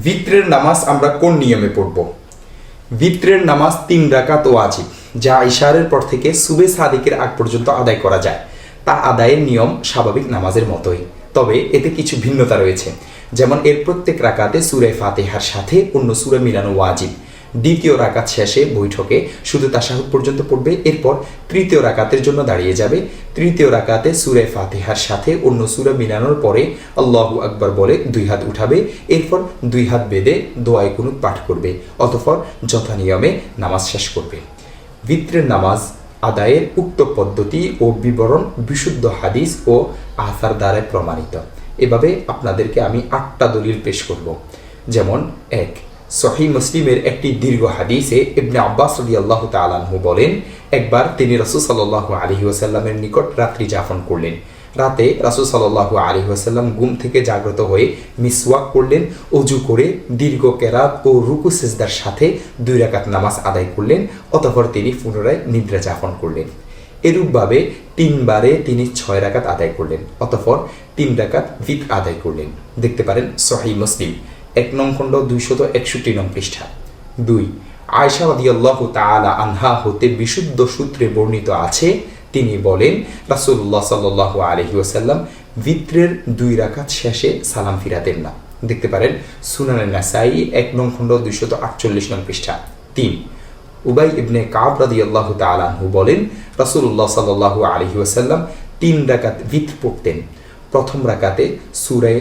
ভিতরের নামাজ আমরা কোন নিয়মে পড়ব? ভিতরের নামাজ 3 রাকাত ওয়াজিব, যা ইশারের পর থেকে সুবে সাদিকের আগ পর্যন্ত আদায় করা যায়। তা আদায়ের নিয়ম স্বাভাবিক নামাজের মতোই, তবে এতে কিছু ভিন্নতা রয়েছে। যেমন এর প্রত্যেক রাকাতে সূরা ফাতিহার সাথে অন্য সূরা মিলানো ওয়াজিব। দ্বিতীয় রাকাত শেষে বৈঠকে শুধু তাশাহুদ পর্যন্ত পড়বে, এরপর তৃতীয় রাকাতের জন্য দাঁড়িয়ে যাবে। তৃতীয় রাকাতে সূরা ফাতিহার সাথে অন্য সূরা মিলানোর পরে আল্লাহু আকবার বলে 2 হাত উঠাবে, এরপর 2 হাত বেঁধে দোয়ায়ে কুনুত পাঠ করবে, অতঃপর যথানিয়মে নামাজ শেষ করবে। ভিতরের নামাজ আদায়ের উক্ত পদ্ধতি ও বিবরণ বিশুদ্ধ হাদিস ও আসার দ্বারা প্রমাণিত। এভাবে আপনাদেরকে আমি 8টা দলিল পেশ করব। যেমন 1, সহিহ মুসলিমের একটি দীর্ঘ হাদিসে ইবনে আব্বাস রাদিয়াল্লাহু তাআলা আনহু বলেন, একবার তিনি রাসূল সাল্লাল্লাহু আলাইহি ওয়াসাল্লামের নিকট রাত্রি যাপন করলেন। রাতে রাসূল সাল্লাল্লাহু আলাইহি ওয়াসাল্লাম ঘুম থেকে জাগ্রত হয়ে মিসওয়াক করলেন, ওযু করে দীর্ঘ কেরাত ও রুকু সিজদার সাথে 2 রাকাত নামাজ আদায় করলেন, অতঃপর তিনি পুনরায় নিদ্রা যাপন করলেন। এরূপভাবে 3 বারে তিনি 6 রাকাত আদায় করলেন, অতঃপর 3 রাকাত ভিত আদায় করলেন। দেখতে পারেন সহিহ মুসলিম 1 নং খণ্ড 261 নং পৃষ্ঠা। 2, আয়েশা রাদিয়াল্লাহু তাআলা আনহা হতে বিশুদ্ধ সূত্রে বর্ণিত আছে, তিনি বলেন রাসূলুল্লাহ সাল্লাল্লাহু আলাইহি ওয়াসাল্লাম ভিতরের 2 রাকাত শেষে সালাম ফিরাতেন না। দেখতে পারেন সুনানে নাসাই 1 নং খণ্ড 248 নং পৃষ্ঠা। 3, উবাই ইবনে কাব রাদিয়াল্লাহু তাআলা আনহু বলেন রাসূলুল্লাহ সাল্লাল্লাহু আলাইহি ওয়াসাল্লাম 3 রাকাত ভিত পড়তেন। প্রথম রাকাতে সূরা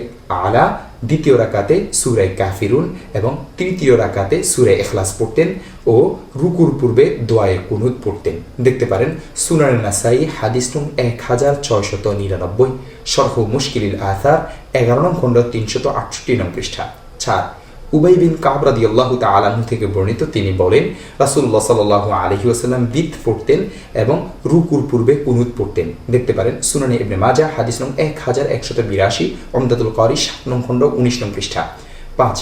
আলা, দ্বিতীয় রাকাতে সূরা কাফিরুন এবং তৃতীয় রাকাতে সূরা ইখলাস পড়তেন ও রুকুর পূর্বে দোয়ায়ে কুনুত পড়তেন। দেখতে পারেন সুনানে নাসাই হাদিস নং 1699, শরহ মুশকিলিল আসার 11 নং খণ্ড 368 নং পৃষ্ঠা। 4, উবাই বিন কাব রাদিয়াল্লাহু তাআলা আনহু থেকে বর্ণিত, তিনি বলেন রাসূলুল্লাহ সাল্লাল্লাহু আলাইহি ওয়াসাল্লাম ভিত পড়তেন এবং রুকুর পূর্বে কুনুত পড়তেন। দেখতে পারেন সুনানে ইবনে মাজাহ হাদিস নং 1182, উমদাতুল কারি 7 নং খণ্ড 19 নং পৃষ্ঠা। 5,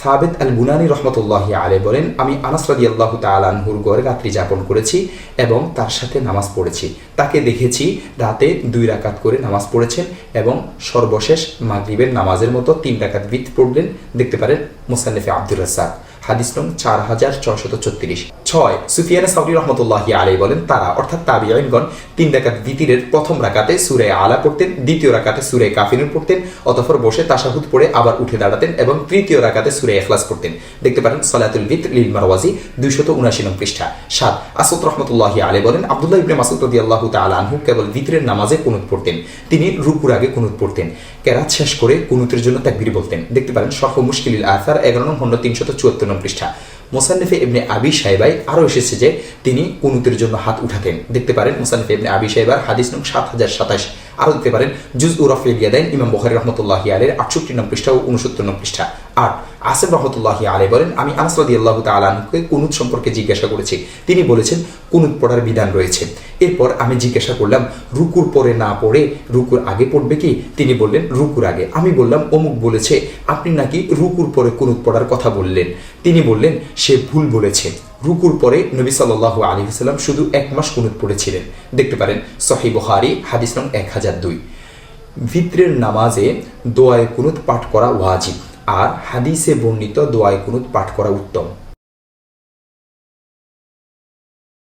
সাবিত আল বুনানি রাহমাতুল্লাহি আলাইহি বলেন, আমি আনাস রাদিয়াল্লাহু তাআলা আনহুর ঘরে রাত্রি যাপন করেছি এবং তার সাথে নামাজ পড়েছি। তাকে দেখেছি রাতে 2 রাকাত করে নামাজ পড়েছেন এবং সর্বশেষ মাগরিবের নামাজের মতো 3 রাকাত ভিত পড়লেন। দেখতে পারেন মুসান্নিফে আব্দুর রাজ্জাক হাদিস নং 4634। 6, সুফিয়ান সাউরি রাহমাতুল্লাহি আলাইহি বলেন, তারা অর্থাৎ তাবিঈনগণ 3 রাকাত ভিতরের প্রথম রাকাতে সূরা আলা পড়তেন, দ্বিতীয় রাকাতে সূরা কাফিরুন পড়তেন, অতঃপর বসে তাশাহুদ পড়ে আবার উঠে দাঁড়াতেন এবং তৃতীয় রাকাতে সূরা ইখলাস পড়তেন। দেখতে পারেন সালাতুল ভিতর লিল মারওয়াজি 279 নং পৃষ্ঠা। 7, আসদ রাহমাতুল্লাহি আলাইহি বলেন, আব্দুল্লাহ ইবনে মাসউদ রাদিয়াল্লাহু তাআলা আনহু কেবল ভিতরের নামাজে কুনুত পড়তেন। তিনি রুকুর আগে কুনুত পড়তেন, কেরাত শেষ করে কুনুতের জন্য তাকবীর বলতেন। দেখতে পারেন শরহ মুশকিলিল আসার 11 নং খণ্ড 374 নং পৃষ্ঠা। মুসান্নিফে ইবনে আবি শাইবায় আরও এসেছে যে তিনি কুনুতের জন্য হাত উঠাতেন। দেখতে পারেন মুসান্নিফে ইবনে আবি শাইবার হাদিস নং 7027। আরও দেখতে পারেন জুজউ রাফিল ইয়াদাইন ইমাম বুখারী রাহমাতুল্লাহি আলাইহির 68 নং পৃষ্ঠা ও 69 নং পৃষ্ঠা। 8, আসিফ রাহমাতুল্লাহি আলাইহি বলেন, আমি আনাস রাদিয়াল্লাহু তাআলা আনহুকে কুনুত সম্পর্কে জিজ্ঞাসা করেছি। তিনি বলেছেন কুনুত পড়ার বিধান রয়েছে। এরপর আমি জিজ্ঞাসা করলাম রুকুর পরে না পড়ে রুকুর আগে পড়বে কি? তিনি বললেন রুকুর আগে। আমি বললাম অমুক বলেছে আপনি নাকি রুকুর পরে কুনুত পড়ার কথা বললেন। তিনি বললেন সে ভুল বলেছে, রুকুর পরে নবী সাল্লাল্লাহু আলাইহি ওয়াসাল্লাম শুধু 1 মাস কুনুত পড়েছিলেন। দেখতে পারেন সহিহ বুখারী হাদিস নং 1002। ভিতরের নামাজে দোয়ায়ে কুনুত পাঠ করা ওয়াজিব, আর হাদিসে বর্ণিত দোয়ায়ে কুনুত পাঠ করা উত্তম।